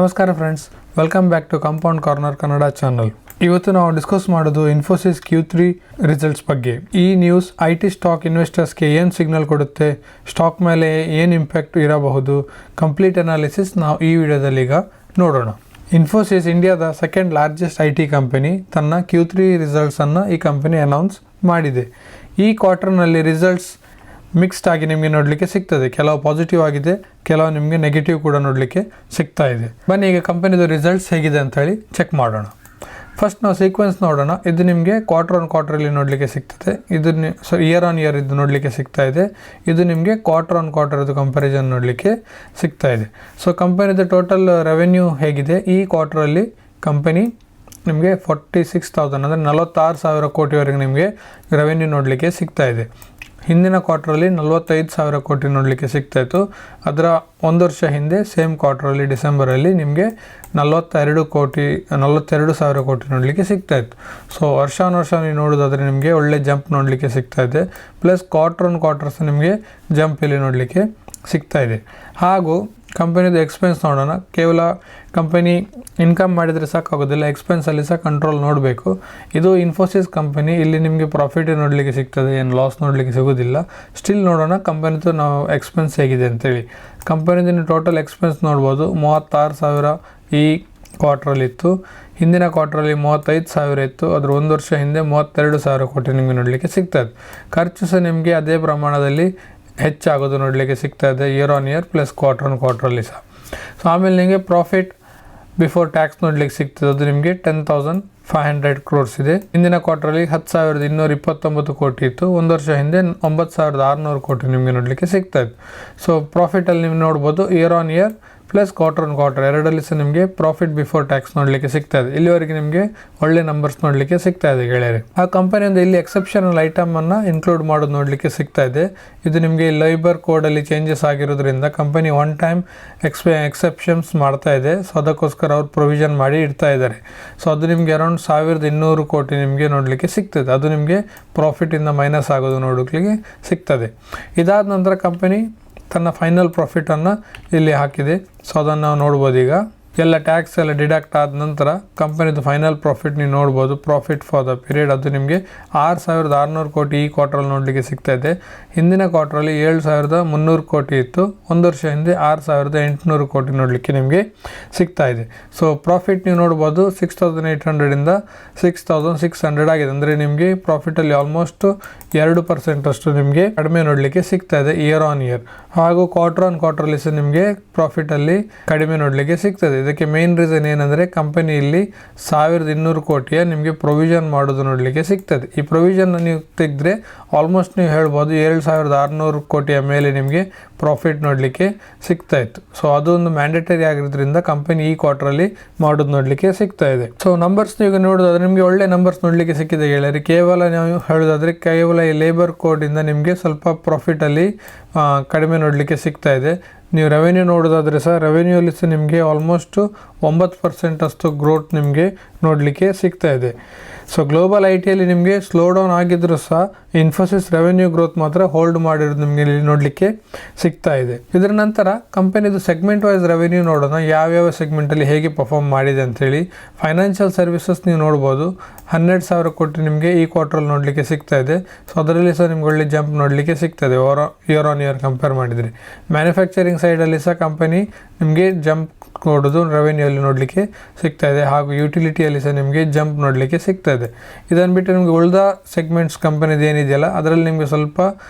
ನಮಸ್ಕಾರ friends, welcome back to compound corner Kannada channel. ಇವತ್ತು ನಾವು ಡಿಸ್ಕಸ್ ಮಾಡೋದು ಇನ್ಫೋಸಿಸ್ Q3 ರಿಸಲ್ಟ್ಸ್ ಬಗ್ಗೆ. ಈ ನ್ಯೂಸ್ IT ಸ್ಟಾಕ್ ಇನ್ವೆಸ್ಟರ್ಸ್ಗೆ ಏನು ಸಿಗ್ನಲ್ ಕೊಡುತ್ತೆ, ಸ್ಟಾಕ್ ಮೇಲೆ ಏನು ಇಂಪ್ಯಾಕ್ಟ್ ಇರಬಹುದು, ಕಂಪ್ಲೀಟ್ ಅನಾಲಿಸಿಸ್ ನಾವು ಈ ವಿಡಿಯೋದಲ್ಲಿ ಈಗ ನೋಡೋಣ. ಇನ್ಫೋಸಿಸ್ ಇಂಡಿಯಾದ ಸೆಕೆಂಡ್ ಲಾರ್ಜೆಸ್ಟ್ IT ಕಂಪನಿ. ತನ್ನ Q3 ರಿಸಲ್ಟ್ಸನ್ನು ಈ ಕಂಪನಿ ಅನೌನ್ಸ್ ಮಾಡಿದೆ. ಈ ಕ್ವಾರ್ಟರ್ನಲ್ಲಿ ರಿಸಲ್ಟ್ಸ್ ಮಿಕ್ಸ್ಡ್ ಆಗಿ ನಿಮಗೆ ನೋಡಲಿಕ್ಕೆ ಸಿಗ್ತದೆ. ಕೆಲವು ಪಾಸಿಟಿವ್ ಆಗಿದೆ, ಕೆಲವು ನಿಮಗೆ ನೆಗೆಟಿವ್ ಕೂಡ ನೋಡಲಿಕ್ಕೆ ಸಿಗ್ತಾ ಇದೆ. ಬನ್ನಿ ಈಗ ಕಂಪನಿದು ರಿಸಲ್ಟ್ಸ್ ಹೇಗಿದೆ ಅಂತ ಹೇಳಿ ಚೆಕ್ ಮಾಡೋಣ. ಫಸ್ಟ್ ನಾವು ಸೀಕ್ವೆನ್ಸ್ ನೋಡೋಣ. ಇದು ನಿಮಗೆ ಕ್ವಾರ್ಟರ್ ಆನ್ ಕ್ವಾರ್ಟರಲ್ಲಿ ನೋಡಲಿಕ್ಕೆ ಸಿಗ್ತದೆ. ಇದು ಇಯರ್ ಆನ್ ಇಯರ್ ಇದು ನೋಡಲಿಕ್ಕೆ ಸಿಗ್ತಾ ಇದೆ. ಇದು ನಿಮಗೆ ಕ್ವಾರ್ಟರ್ ಆನ್ ಕ್ವಾರ್ಟರ್ದು ಕಂಪ್ಯಾರಿಸನ್ ನೋಡಲಿಕ್ಕೆ ಸಿಗ್ತಾ ಇದೆ. ಸೊ ಕಂಪನಿದು ಟೋಟಲ್ ರೆವೆನ್ಯೂ ಹೇಗಿದೆ, ಈ ಕ್ವಾರ್ಟರಲ್ಲಿ ಕಂಪನಿ ನಿಮಗೆ 46,000 ಅಂದರೆ 46,000 ಕೋಟಿವರೆಗೆ ನಿಮಗೆ ರೆವೆನ್ಯೂ ನೋಡಲಿಕ್ಕೆ ಸಿಗ್ತಾ ಇದೆ. ಹಿಂದಿನ ಕ್ವಾರ್ಟ್ರಲ್ಲಿ 45,000 ಕೋಟಿ ನೋಡಲಿಕ್ಕೆ ಸಿಗ್ತಾಯಿತ್ತು. ಅದರ ಒಂದು ವರ್ಷ ಹಿಂದೆ ಸೇಮ್ ಕ್ವಾರ್ಟ್ರಲ್ಲಿ ಡಿಸೆಂಬರಲ್ಲಿ ನಿಮಗೆ 42,000 ಕೋಟಿ ನೋಡಲಿಕ್ಕೆ ಸಿಗ್ತಾಯಿತ್ತು. ಸೊ ವರ್ಷ ನೀವು ನೋಡೋದಾದರೆ ನಿಮಗೆ ಒಳ್ಳೆ ಜಂಪ್ ನೋಡಲಿಕ್ಕೆ ಸಿಗ್ತಾಯಿದೆ. ಪ್ಲಸ್ ಕ್ವಾರ್ಟರ್ ಆನ್ ಕ್ವಾರ್ಟರ್ಸ್ ನಿಮಗೆ ಜಂಪ್ ಇಲ್ಲಿ ನೋಡಲಿಕ್ಕೆ ಸಿಗ್ತಾ ಇದೆ. ಹಾಗೂ ಕಂಪನಿದು ಎಕ್ಸ್ಪೆನ್ಸ್ ನೋಡೋಣ. ಕೇವಲ ಕಂಪನಿ ಇನ್ಕಮ್ ಮಾಡಿದರೆ ಸಾಕಾಗೋದಿಲ್ಲ, ಎಕ್ಸ್ಪೆನ್ಸಲ್ಲಿ ಸಹ ಕಂಟ್ರೋಲ್ ನೋಡಬೇಕು. ಇದು ಇನ್ಫೋಸಿಸ್ ಕಂಪನಿ, ಇಲ್ಲಿ ನಿಮಗೆ ಪ್ರಾಫಿಟ್ ನೋಡಲಿಕ್ಕೆ ಸಿಗ್ತದೆ, ಏನು ಲಾಸ್ ನೋಡಲಿಕ್ಕೆ ಸಿಗೋದಿಲ್ಲ. ಸ್ಟಿಲ್ ನೋಡೋಣ ಕಂಪನಿದು ನಾವು ಎಕ್ಸ್ಪೆನ್ಸ್ ಹೇಗಿದೆ ಅಂತೇಳಿ. ಕಂಪನಿದು ಟೋಟಲ್ ಎಕ್ಸ್ಪೆನ್ಸ್ ನೋಡ್ಬೋದು. 36,000 ಈ ಕ್ವಾರ್ಟ್ರಲ್ಲಿತ್ತು. ಹಿಂದಿನ ಕ್ವಾರ್ಟ್ರಲ್ಲಿ 35,000 ಇತ್ತು. ಅದ್ರ ಒಂದು ವರ್ಷ ಹಿಂದೆ 32,000 ಕೋಟಿ ನಿಮಗೆ ನೋಡಲಿಕ್ಕೆ ಸಿಗ್ತದೆ. ಖರ್ಚು ಸಹ ನಿಮಗೆ ಅದೇ ಪ್ರಮಾಣದಲ್ಲಿ ಹೆಚ್ಚಾಗೋದು ನೋಡಲಿಕ್ಕೆ ಸಿಗ್ತಾ ಇದೆ, year on year plus quarter on ಕ್ವಾರ್ಟ್ರಲ್ಲಿ ಸಹ. ಸೊ ಆಮೇಲೆ ನಿಮಗೆ ಪ್ರಾಫಿಟ್ ಬಿಫೋರ್ ಟ್ಯಾಕ್ಸ್ ನೋಡಲಿಕ್ಕೆ ಸಿಗ್ತದೆ. ಅದು ನಿಮಗೆ 10,500 crores ಇದೆ. ಹಿಂದಿನ ಕ್ವಾರ್ಟರಲ್ಲಿ 10,229 ಕೋಟಿ ಇತ್ತು. ಒಂದು ವರ್ಷ ಹಿಂದೆ 9,600 ಕೋಟಿ ನಿಮಗೆ ನೋಡಲಿಕ್ಕೆ ಸಿಗ್ತಾ ಇತ್ತು. ಸೊ ಪ್ರಾಫಿಟಲ್ಲಿ ನೀವು ನೋಡ್ಬೋದು year on year plus quarter on quarter ಎರಡರಲ್ಲಿ ಸಹ ನಿಮಗೆ ಪ್ರಾಫಿಟ್ ಬಿಫೋರ್ ಟ್ಯಾಕ್ಸ್ ನೋಡಲಿಕ್ಕೆ ಸಿಗ್ತಾ ಇದೆ. ಇಲ್ಲಿವರೆಗೆ ನಿಮಗೆ ಒಳ್ಳೆ ನಂಬರ್ಸ್ ನೋಡಲಿಕ್ಕೆ ಸಿಗ್ತಾ ಇದೆ ಗೆಳೆಯರೆ. ಆ ಕಂಪನಿಯಿಂದ ಇಲ್ಲಿ ಎಕ್ಸೆಪ್ಷನಲ್ ಐಟಮನ್ನು ಇನ್ಕ್ಲೂಡ್ ಮಾಡೋದು ನೋಡಲಿಕ್ಕೆ ಸಿಗ್ತಾ ಇದೆ. ಇದು ನಿಮಗೆ ಲೇಬರ್ ಕೋಡಲ್ಲಿ ಚೇಂಜಸ್ ಆಗಿರೋದ್ರಿಂದ ಕಂಪನಿ ಒನ್ ಟೈಮ್ ಎಕ್ಸೆಪ್ಷನ್ಸ್ ಮಾಡ್ತಾ ಇದೆ. ಸೊ ಅದಕ್ಕೋಸ್ಕರ ಅವ್ರು ಪ್ರೊವಿಷನ್ ಮಾಡಿ ಇಡ್ತಾ ಇದ್ದಾರೆ. ಸೊ ಅದು ನಿಮಗೆ ಅರೌಂಡ್ 1,200 ಕೋಟಿ ನಿಮಗೆ ನೋಡಲಿಕ್ಕೆ ಸಿಗ್ತದೆ. ಅದು ನಿಮಗೆ ಪ್ರಾಫಿಟಿಂದ ಮೈನಸ್ ಆಗೋದು ನೋಡಲಿಕ್ಕೆ ಸಿಗ್ತದೆ. ಇದಾದ ನಂತರ ಕಂಪನಿ ತನ್ನ ಫೈನಲ್ ಪ್ರಾಫಿಟನ್ನು ಇಲ್ಲಿ ಹಾಕಿದೆ. ಸೊ ಅದನ್ನು ನಾವು ನೋಡ್ಬೋದು. ಈಗ ಎಲ್ಲ ಟ್ಯಾಕ್ಸ್ ಎಲ್ಲ ಡಿಡಕ್ಟ್ ಆದ ನಂತರ ಕಂಪನಿದು ಫೈನಲ್ ಪ್ರಾಫಿಟ್ ನೀವು ನೋಡ್ಬೋದು. ಪ್ರಾಫಿಟ್ ಫಾರ್ ದ ಪೀರಿಯಡ್ ಅದು ನಿಮಗೆ 6,600 ಕೋಟಿ ಈ ಕ್ವಾರ್ಟ್ರಲ್ಲಿ ನೋಡಲಿಕ್ಕೆ ಸಿಗ್ತಾ ಇದೆ. ಹಿಂದಿನ ಕ್ವಾರ್ಟ್ರಲ್ಲಿ 7,300 ಕೋಟಿ ಇತ್ತು. ಒಂದು ವರ್ಷ ಹಿಂದೆ 6,800 ಕೋಟಿ ನೋಡಲಿಕ್ಕೆ ನಿಮಗೆ ಸಿಗ್ತಾ ಇದೆ. ಸೊ ಪ್ರಾಫಿಟ್ ನೀವು ನೋಡ್ಬೋದು 6,800ಇಂದ 6,600 ಆಗಿದೆ. ಅಂದರೆ ನಿಮಗೆ ಪ್ರಾಫಿಟಲ್ಲಿ ಆಲ್ಮೋಸ್ಟ್ 2% ಅಷ್ಟು ನಿಮಗೆ ಕಡಿಮೆ ನೋಡಲಿಕ್ಕೆ ಸಿಗ್ತಾ ಇದೆ ಇಯರ್ ಆನ್ ಇಯರ್. ಹಾಗೂ ಕ್ವಾರ್ಟರ್ ಆನ್ ಕ್ವಾರ್ಟರ್ಲಿ ಸಹ ನಿಮಗೆ ಪ್ರಾಫಿಟಲ್ಲಿ ಕಡಿಮೆ ನೋಡಲಿಕ್ಕೆ ಸಿಗ್ತದೆ. ಇದಕ್ಕೆ ಮೇನ್ ರೀಸನ್ ಏನಂದರೆ ಕಂಪನಿಯಲ್ಲಿ 1,200 ಕೋಟಿಯ ನಿಮಗೆ ಪ್ರೊವಿಷನ್ ಮಾಡೋದು ನೋಡಲಿಕ್ಕೆ ಸಿಗ್ತದೆ. ಈ ಪ್ರೊವಿಷನ್ ನೀವು ತೆಗೆದ್ರೆ ಆಲ್ಮೋಸ್ಟ್ ನೀವು ಹೇಳ್ಬೋದು 7,600 ಕೋಟಿಯ ಮೇಲೆ ನಿಮಗೆ ಪ್ರಾಫಿಟ್ ನೋಡಲಿಕ್ಕೆ ಸಿಗ್ತಾ ಇತ್ತು. ಸೊ ಅದು ಒಂದು ಮ್ಯಾಂಡೇಟರಿ ಆಗಿರೋದ್ರಿಂದ ಕಂಪನಿ ಈ ಕ್ವಾರ್ಟರಲ್ಲಿ ಮಾಡೋದು ನೋಡಲಿಕ್ಕೆ ಸಿಗ್ತಾ ಇದೆ. ಸೊ ನಂಬರ್ಸ್ ಈಗ ನೋಡೋದಾದ್ರೆ ನಿಮಗೆ ಒಳ್ಳೆ ನಂಬರ್ಸ್ ನೋಡಲಿಕ್ಕೆ ಸಿಕ್ಕಿದೆ ಗೆಳೆಯರಿ. ಕೇವಲ ನಾವು ಹೇಳೋದಾದರೆ ಕೇವಲ ಈ ಲೇಬರ್ ಕೋಡಿಂದ ನಿಮಗೆ ಸ್ವಲ್ಪ ಪ್ರಾಫಿಟಲ್ಲಿ ಕಡಿಮೆ ನೋಡಲಿಕ್ಕೆ ಸಿಗ್ತಾ ಇದೆ. ನೀವು ರೆವೆನ್ಯೂ ನೋಡೋದಾದರೆ ಸಹ ರೆವೆನ್ಯೂಲಿ ಸಹ ನಿಮಗೆ ಆಲ್ಮೋಸ್ಟ್ 9% ಅಷ್ಟು ಗ್ರೋತ್ ನಿಮಗೆ ನೋಡಲಿಕ್ಕೆ ಸಿಗ್ತಾ ಇದೆ. ಸೊ ಗ್ಲೋಬಲ್ ITಯಲ್ಲಿ ನಿಮಗೆ ಸ್ಲೋ ಡೌನ್ ಆಗಿದ್ದರೂ ಸಹ ಇನ್ಫೋಸಿಸ್ ರೆವೆನ್ಯೂ ಗ್ರೋತ್ ಮಾತ್ರ ಹೋಲ್ಡ್ ಮಾಡಿರೋದು ನಿಮಗೆ ಇಲ್ಲಿ ನೋಡಲಿಕ್ಕೆ ಸಿಗ್ತಾ ಇದೆ. ಇದರ ನಂತರ ಕಂಪನಿದು ಸೆಗ್ಮೆಂಟ್ ವೈಸ್ ರೆವೆನ್ಯೂ ನೋಡೋಣ, ಯಾವ್ಯಾವ ಸೆಗ್ಮೆಂಟಲ್ಲಿ ಹೇಗೆ ಪರ್ಫಾರ್ಮ್ ಮಾಡಿದೆ ಅಂಥೇಳಿ. ಫೈನಾನ್ಷಿಯಲ್ ಸರ್ವಿಸಸ್ ನೀವು ನೋಡ್ಬೋದು 12,000 ಕೋಟಿ ನಿಮಗೆ ಈ ಕ್ವಾರ್ಟ್ರಲ್ಲಿ ನೋಡಲಿಕ್ಕೆ ಸಿಗ್ತಾ ಇದೆ. ಸೊ ಅದರಲ್ಲಿ ಸಹ ನಿಮ್ಗೆ ಒಳ್ಳೆ ಜಂಪ್ ನೋಡಲಿಕ್ಕೆ ಸಿಗ್ತದೆ ಇಯರ್ ಆನ್ ಇಯರ್ ಕಂಪೇರ್ ಮಾಡಿದರೆ. ಮ್ಯಾನುಫ್ಯಾಕ್ಚರಿಂಗ್ ಸೈಡಲ್ಲಿ ಸಹ ಕಂಪನಿ ನಿಮಗೆ ಜಂಪ್ ಕೊಡೋದು ರೆವೆನ್ಯೂಯಲ್ಲಿ ನೋಡಲಿಕ್ಕೆ ಸಿಗ್ತಾ ಇದೆ. ಹಾಗೂ ಯುಟಿಲಿಟಿಯಲ್ಲಿ ಸಹ ನಿಮಗೆ ಜಂಪ್ ನೋಡಲಿಕ್ಕೆ ಸಿಗ್ತಾ ಇದೆ. ಇದನ್ನು ಬಿಟ್ಟು ನಿಮಗೆ ಉಳಿದ ಸೆಗ್ಮೆಂಟ್ಸ್ ಕಂಪನಿದು ಏನಿದೆಯಲ್ಲ ಅದರಲ್ಲಿ ನಿಮಗೆ ಸ್ವಲ್ಪ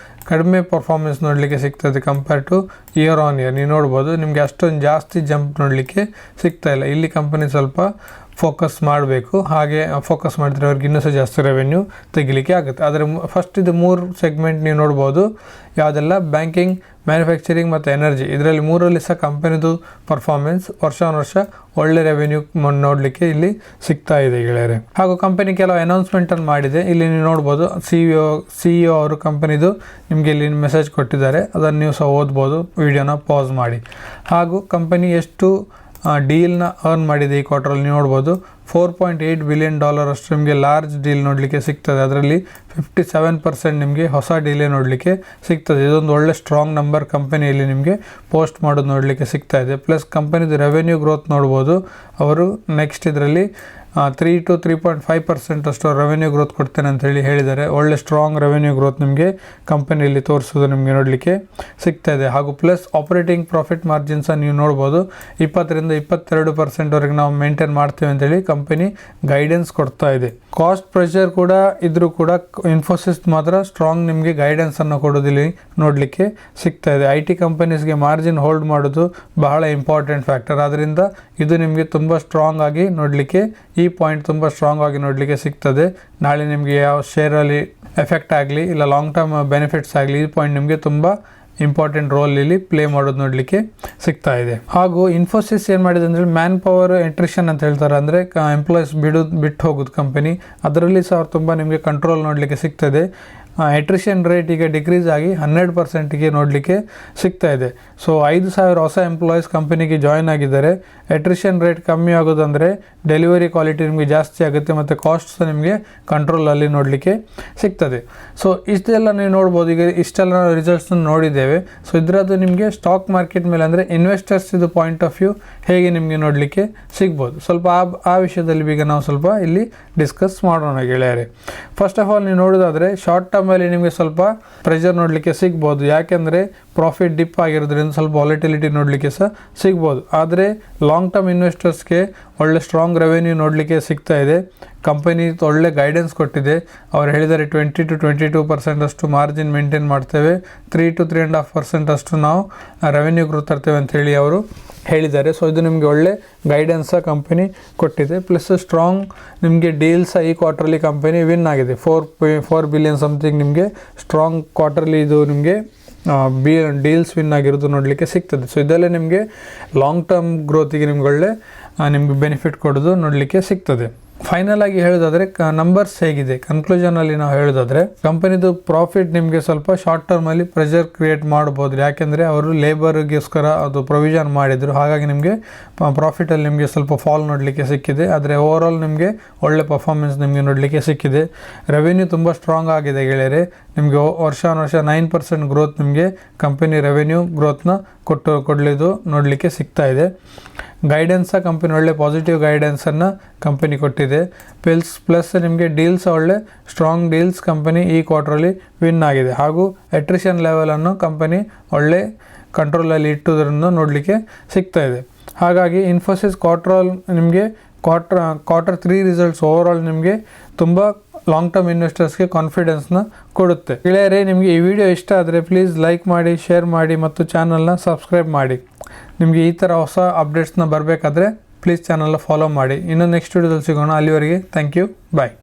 ಕಡಿಮೆ ಪರ್ಫಾರ್ಮೆನ್ಸ್ ನೋಡಲಿಕ್ಕೆ ಸಿಗ್ತದೆ compare to year on year. ನೀವು ನೋಡ್ಬೋದು ನಿಮಗೆ ಅಷ್ಟೊಂದು ಜಾಸ್ತಿ ಜಂಪ್ ನೋಡಲಿಕ್ಕೆ ಸಿಗ್ತಾ ಇಲ್ಲ. ಇಲ್ಲಿ ಕಂಪನಿ ಸ್ವಲ್ಪ ಫೋಕಸ್ ಮಾಡಬೇಕು. ಹಾಗೆ ಫೋಕಸ್ ಮಾಡಿದರೆ ಅವ್ರಿಗೆ ಇನ್ನೂ ಸಹ ಜಾಸ್ತಿ ರೆವೆನ್ಯೂ ತೆಗಿಲಿಕ್ಕೆ ಆಗುತ್ತೆ. ಆದರೆ ಫಸ್ಟ್ ಇದು 3 ಸೆಗ್ಮೆಂಟ್ ನೀವು ನೋಡ್ಬೋದು. ಯಾವುದೆಲ್ಲ ಬ್ಯಾಂಕಿಂಗ್, ಮ್ಯಾನುಫ್ಯಾಕ್ಚರಿಂಗ್ ಮತ್ತು ಎನರ್ಜಿ, ಇದರಲ್ಲಿ 3ರಲ್ಲಿ ಸಹ ಕಂಪನಿದು ಪರ್ಫಾರ್ಮೆನ್ಸ್ ವರ್ಷ ಒಳ್ಳೆ ರೆವೆನ್ಯೂ ನೋಡಲಿಕ್ಕೆ ಇಲ್ಲಿ ಸಿಗ್ತಾ ಇದೆ ಗೆಳೆಯರೆ. ಹಾಗೂ ಕಂಪನಿ ಕೆಲವು ಅನೌನ್ಸ್ಮೆಂಟನ್ನು ಮಾಡಿದೆ. ಇಲ್ಲಿ ನೀವು ನೋಡ್ಬೋದು CEO ಅವರು ಕಂಪನಿದು ನಿಮಗೆ ಇಲ್ಲಿ ಮೆಸೇಜ್ ಕೊಟ್ಟಿದ್ದಾರೆ. ಅದನ್ನು ನೀವು ಸಹ ಓದ್ಬೋದು. ವಿಡಿಯೋನ ಪಾಸ್ ಮಾಡಿ. ಹಾಗೂ ಕಂಪನಿ ಎಷ್ಟು ಡೀಲ್ನ ಅರ್ನ್ ಮಾಡಿದೆ ಈ ಕ್ವಾರ್ಟರಲ್ಲಿ ನೋಡ್ಬೋದು. $4.8 ಬಿಲಿಯನ್ ಅಷ್ಟು ನಿಮಗೆ ಲಾರ್ಜ್ ಡೀಲ್ ನೋಡಲಿಕ್ಕೆ ಸಿಗ್ತದೆ. ಅದರಲ್ಲಿ 57% ನಿಮಗೆ ಹೊಸ ಡೀಲೇ ನೋಡಲಿಕ್ಕೆ ಸಿಗ್ತದೆ. ಇದೊಂದು ಒಳ್ಳೆ ಸ್ಟ್ರಾಂಗ್ ನಂಬರ್ ಕಂಪನಿಯಲ್ಲಿ ನಿಮಗೆ ಪೋಸ್ಟ್ ಮಾಡೋದು ನೋಡಲಿಕ್ಕೆ ಸಿಗ್ತಾ ಇದೆ. ಪ್ಲಸ್ ಕಂಪನಿದು ರೆವೆನ್ಯೂ ಗ್ರೋತ್ ನೋಡ್ಬೋದು. ಅವರು ನೆಕ್ಸ್ಟ್ ಇದರಲ್ಲಿ 3 to 3.5% ಅಷ್ಟು ರೆವೆನ್ಯೂ ಗ್ರೋತ್ ಕೊಡ್ತೇನೆ ಅಂತ ಹೇಳಿದ್ದಾರೆ. ಒಳ್ಳೆ ಸ್ಟ್ರಾಂಗ್ ರೆವೆನ್ಯೂ ಗ್ರೋತ್ ನಿಮಗೆ ಕಂಪನಿಯಲ್ಲಿ ತೋರಿಸೋದು ನಿಮಗೆ ನೋಡಲಿಕ್ಕೆ ಸಿಗ್ತಾ ಇದೆ. ಹಾಗೂ ಪ್ಲಸ್ ಆಪರೇಟಿಂಗ್ ಪ್ರಾಫಿಟ್ ಮಾರ್ಜಿನ್ಸ್ ನೀವು ನೋಡ್ಬೋದು. 20-22% ವರೆಗೆ ನಾವು ಮೇಂಟೈನ್ ಮಾಡ್ತೇವೆ ಅಂತೇಳಿ ಕಂಪನಿ ಗೈಡೆನ್ಸ್ ಕೊಡ್ತಾ ಇದೆ. ಕಾಸ್ಟ್ ಪ್ರೆಷರ್ ಕೂಡ ಇದ್ರೂ ಕೂಡ ಇನ್ಫೋಸಿಸ್ ಮಾತ್ರ ಸ್ಟ್ರಾಂಗ್ ನಿಮಗೆ ಗೈಡೆನ್ಸನ್ನು ಕೊಡೋದಿಲ್ಲಿ ನೋಡಲಿಕ್ಕೆ ಸಿಗ್ತಾ ಇದೆ. IT ಕಂಪನೀಸ್ಗೆ ಮಾರ್ಜಿನ್ ಹೋಲ್ಡ್ ಮಾಡೋದು ಬಹಳ ಇಂಪಾರ್ಟೆಂಟ್ ಫ್ಯಾಕ್ಟರ್. ಆದ್ದರಿಂದ ಇದು ನಿಮಗೆ ತುಂಬ ಸ್ಟ್ರಾಂಗ್ ಆಗಿ ನೋಡಲಿಕ್ಕೆ ಈ ಪಾಯಿಂಟ್ ತುಂಬ ಸ್ಟ್ರಾಂಗ್ ಆಗಿ ನೋಡಲಿಕ್ಕೆ ಸಿಗ್ತದೆ. ನಾಳೆ ನಿಮಗೆ ಯಾವ ಶೇರಲ್ಲಿ ಎಫೆಕ್ಟ್ ಆಗಲಿ ಇಲ್ಲ ಲಾಂಗ್ ಟರ್ಮ್ ಬೆನಿಫಿಟ್ಸ್ ಆಗಲಿ, ಈ ಪಾಯಿಂಟ್ ನಿಮಗೆ ತುಂಬ ಇಂಪಾರ್ಟೆಂಟ್ ರೋಲ್ ಇಲ್ಲಿ ಪ್ಲೇ ಮಾಡೋದು ನೋಡಲಿಕ್ಕೆ ಸಿಗ್ತಾ ಇದೆ. ಹಾಗೂ ಇನ್ಫೋಸಿಸ್ ಏನು ಮಾಡಿದೆ ಅಂದರೆ ಮ್ಯಾನ್ ಪವರ್ ಎಟ್ರಿಷನ್ ಅಂತ ಹೇಳ್ತಾರೆ, ಅಂದರೆ ಎಂಪ್ಲಾಯೀಸ್ ಬಿಟ್ಟು ಹೋಗೋದು ಕಂಪನಿ, ಅದರಲ್ಲಿ ಸಹ ತುಂಬ ನಿಮಗೆ ಕಂಟ್ರೋಲ್ ನೋಡಲಿಕ್ಕೆ ಸಿಗ್ತದೆ. ಎಟ್ರಿಷನ್ ರೇಟ್ ಈಗ ಡಿಕ್ರೀಸ್ ಆಗಿ 100%ಗೆ ನೋಡಲಿಕ್ಕೆ ಸಿಗ್ತಾ ಇದೆ. ಸೊ 5,000 ಹೊಸ ಎಂಪ್ಲಾಯೀಸ್ ಕಂಪನಿಗೆ ಜಾಯ್ನ್ ಆಗಿದ್ದಾರೆ. ಎಟ್ರಿಷನ್ ರೇಟ್ ಕಮ್ಮಿ ಆಗೋದಂದರೆ ಡೆಲಿವರಿ ಕ್ವಾಲಿಟಿ ನಿಮಗೆ ಜಾಸ್ತಿ ಆಗುತ್ತೆ ಮತ್ತು ಕಾಸ್ಟ್ಸ್ ನಿಮಗೆ ಕಂಟ್ರೋಲಲ್ಲಿ ನೋಡಲಿಕ್ಕೆ ಸಿಗ್ತದೆ. ಸೊ ಇಷ್ಟೆಲ್ಲ ನೀವು ನೋಡ್ಬೋದು. ಈಗ ಇಷ್ಟೆಲ್ಲ ನಾವು ರಿಸಲ್ಟ್ಸ್ನ ನೋಡಿದ್ದೇವೆ. ಸೊ ಇದರದ್ದು ನಿಮಗೆ ಸ್ಟಾಕ್ ಮಾರ್ಕೆಟ್ ಮೇಲೆ ಅಂದರೆ ಇನ್ವೆಸ್ಟರ್ಸ್ ಇದು ಪಾಯಿಂಟ್ ಆಫ್ ವ್ಯೂ ಹೇಗೆ ನಿಮಗೆ ನೋಡಲಿಕ್ಕೆ ಸಿಗ್ಬೋದು, ಸ್ವಲ್ಪ ಆ ವಿಷಯದಲ್ಲಿ ಈಗ ನಾವು ಸ್ವಲ್ಪ ಇಲ್ಲಿ ಡಿಸ್ಕಸ್ ಮಾಡೋಣ ಗೆಳೆಯರೆ. ಫಸ್ಟ್ ಆಫ್ ಆಲ್ ನೀವು ನೋಡೋದಾದರೆ ಶಾರ್ಟ್ ಟರ್ಮಲ್ಲಿ ನಿಮಗೆ ಸ್ವಲ್ಪ ಪ್ರೆಷರ್ ನೋಡಲಿಕ್ಕೆ ಸಿಗ್ಬೋದು. ಯಾಕೆಂದರೆ ಪ್ರಾಫಿಟ್ ಡಿಪ್ ಆಗಿರೋದ್ರಿಂದ ಸ್ವಲ್ಪ ವಾಲಿಟಿಲಿಟಿ ನೋಡಲಿಕ್ಕೆ ಸಹ ಸಿಗ್ಬೋದು. ಆದರೆ ಲಾಂಗ್ ಟರ್ಮ್ ಇನ್ವೆಸ್ಟರ್ಸ್ಗೆ ಒಳ್ಳೆ ಸ್ಟ್ರಾಂಗ್ ರೆವೆನ್ಯೂ ನೋಡಲಿಕ್ಕೆ ಸಿಗ್ತಾ ಇದೆ. ಕಂಪನಿ ಒಳ್ಳೆ ಗೈಡೆನ್ಸ್ ಕೊಟ್ಟಿದೆ. ಅವ್ರು ಹೇಳಿದ್ದಾರೆ 20-22% ಅಷ್ಟು ಮಾರ್ಜಿನ್ ಮೇಂಟೈನ್ ಮಾಡ್ತೇವೆ, 3 to 3.5% ಅಷ್ಟು ನಾವು ರೆವೆನ್ಯೂ ಗ್ರೋತ್ ತರ್ತೇವೆ ಅಂತೇಳಿ ಅವರು ಹೇಳಿದ್ದಾರೆ. ಸೊ ಇದು ನಿಮಗೆ ಒಳ್ಳೆ ಗೈಡೆನ್ಸ ಕಂಪನಿ ಕೊಟ್ಟಿದೆ. ಪ್ಲಸ್ ಸ್ಟ್ರಾಂಗ್ ನಿಮಗೆ ಡೀಲ್ಸ ಈ ಕ್ವಾರ್ಟರ್ಲಿ ಕಂಪನಿ ವಿನ್ ಆಗಿದೆ. 4 ಬಿಲಿಯನ್ ಸಮಥಿಂಗ್ ನಿಮಗೆ ಸ್ಟ್ರಾಂಗ್ ಕ್ವಾರ್ಟರ್ಲಿ ಇದು ನಿಮಗೆ ಡೀಲ್ಸ್ ವಿನ್ ಆಗಿರೋದು ನೋಡಲಿಕ್ಕೆ ಸಿಗ್ತದೆ. ಸೊ ಇದೆಲ್ಲ ನಿಮಗೆ ಲಾಂಗ್ ಟರ್ಮ್ ಗ್ರೋತಿಗೆ ನಿಮ್ಗೆ ಒಳ್ಳೆ ನಿಮಗೆ ಬೆನಿಫಿಟ್ ಕೊಡೋದು ನೋಡಲಿಕ್ಕೆ ಸಿಗ್ತದೆ. ಫೈನಲ್ ಆಗಿ ಹೇಳೋದಾದರೆ ನಂಬರ್ಸ್ ಹೇಗಿದೆ, ಕನ್ಕ್ಲೂಷನಲ್ಲಿ ನಾವು ಹೇಳೋದಾದರೆ ಕಂಪನಿದು ಪ್ರಾಫಿಟ್ ನಿಮಗೆ ಸ್ವಲ್ಪ ಶಾರ್ಟ್ ಟರ್ಮಲ್ಲಿ ಪ್ರೆಷರ್ ಕ್ರಿಯೇಟ್ ಮಾಡ್ಬೋದು. ಯಾಕೆಂದರೆ ಅವರು ಲೇಬರ್ಗೋಸ್ಕರ ಅದು ಪ್ರೊವಿಷನ್ ಮಾಡಿದರು, ಹಾಗಾಗಿ ನಿಮಗೆ ಪ್ರಾಫಿಟಲ್ಲಿ ನಿಮಗೆ ಸ್ವಲ್ಪ ಫಾಲ್ ನೋಡಲಿಕ್ಕೆ ಸಿಕ್ಕಿದೆ. ಆದರೆ ಓವರಾಲ್ ನಿಮಗೆ ಒಳ್ಳೆ ಪರ್ಫಾರ್ಮೆನ್ಸ್ ನಿಮಗೆ ನೋಡಲಿಕ್ಕೆ ಸಿಕ್ಕಿದೆ. ರೆವೆನ್ಯೂ ತುಂಬ ಸ್ಟ್ರಾಂಗ್ ಆಗಿದೆ ಗೆಳೆಯರೆ. ನಿಮಗೆ ವರ್ಷ 9% ಗ್ರೋತ್ ನಿಮಗೆ ಕಂಪನಿ ರೆವೆನ್ಯೂ ಗ್ರೋತ್ನ ಕೊಡಲಿದ್ದು ನೋಡಲಿಕ್ಕೆ ಸಿಗ್ತಾ ಇದೆ. ಗೈಡೆನ್ಸ ಕಂಪನಿ ಒಳ್ಳೆ ಪಾಸಿಟಿವ್ ಗೈಡೆನ್ಸನ್ನು ಕಂಪನಿ ಕೊಟ್ಟಿದೆ. ಪ್ಲಸ್ ನಿಮಗೆ ಡೀಲ್ಸ್ ಒಳ್ಳೆ ಸ್ಟ್ರಾಂಗ್ ಡೀಲ್ಸ್ ಕಂಪನಿ ಈ ಕ್ವಾರ್ಟ್ರಲ್ಲಿ ವಿನ್ ಆಗಿದೆ. ಹಾಗೂ ಎಟ್ರಿಷನ್ ಲೆವೆಲನ್ನು ಕಂಪನಿ ಒಳ್ಳೆ ಕಂಟ್ರೋಲಲ್ಲಿ ಇಟ್ಟುದನ್ನು ನೋಡಲಿಕ್ಕೆ ಸಿಗ್ತಾ ಇದೆ. ಹಾಗಾಗಿ ಇನ್ಫೋಸಿಸ್ ಕ್ವಾರ್ಟರ್ 3 ರಿಸಲ್ಟ್ಸ್ ಓವರಾಲ್ ನಿಮಗೆ ತುಂಬ ಲಾಂಗ್ ಟರ್ಮ್ ಇನ್ವೆಸ್ಟರ್ಸ್ಗೆ ಕಾನ್ಫಿಡೆನ್ಸ್ನ ಕೊಡುತ್ತೆ. ಗೆಳೆಯರೇ, ನಿಮಗೆ ಈ ವಿಡಿಯೋ ಇಷ್ಟ ಆದರೆ ಪ್ಲೀಸ್ ಲೈಕ್ ಮಾಡಿ, ಶೇರ್ ಮಾಡಿ ಮತ್ತು ಚಾನಲ್ನ ಸಬ್ಸ್ಕ್ರೈಬ್ ಮಾಡಿ. ನಿಮಗೆ ಈ ಥರ ಹೊಸ ಅಪ್ಡೇಟ್ಸ್ನ ಬರಬೇಕಾದ್ರೆ ಪ್ಲೀಸ್ ಚಾನಲ್ನ ಫಾಲೋ ಮಾಡಿ. ಇನ್ನು ನೆಕ್ಸ್ಟ್ ವಿಡಿಯೋದಲ್ಲಿ ಸಿಗೋಣ. ಅಲ್ಲಿವರೆಗೆ ಥ್ಯಾಂಕ್ ಯು, ಬಾಯ್.